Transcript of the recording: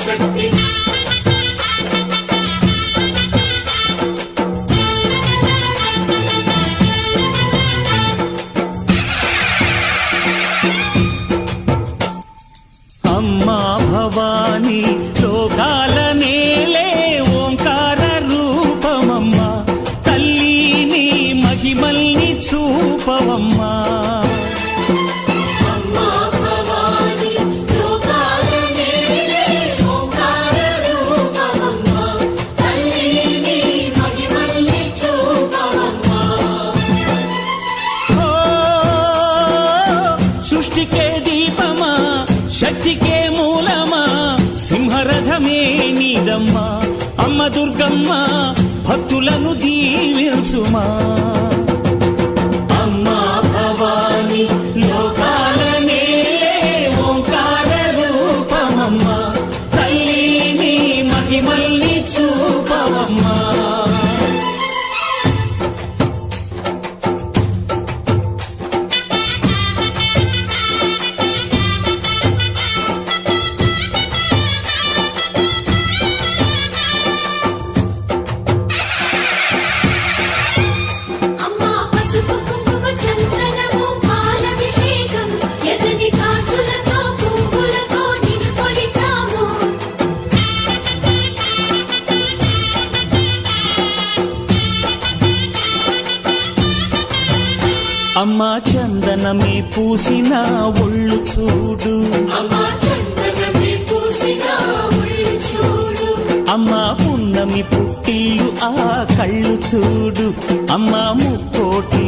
శక్తి అమ్మా భవాని లోకాల నేలే ఓంకార రూపమమ్మా తల్లి నీ మహిమల్ని చూపవమ్మా సృష్టికే దీపమా శక్తికే మూలమా సింహరథమే నీదమ్మా అమ్మ దుర్గమ్మ భక్తులను దీవించుమా అమ్మా భవాని లోకాల నేలే ఓంకార రూపమమ్మా తల్లి నీ మహిమల్ని చూపవమ్మా అమ్మా చందనమే పూసిన ఒళ్ళు చూడు అమ్మా పున్నమి పుట్టిల్లు ఆ కళ్ళు చూడు అమ్మా ముక్కోటి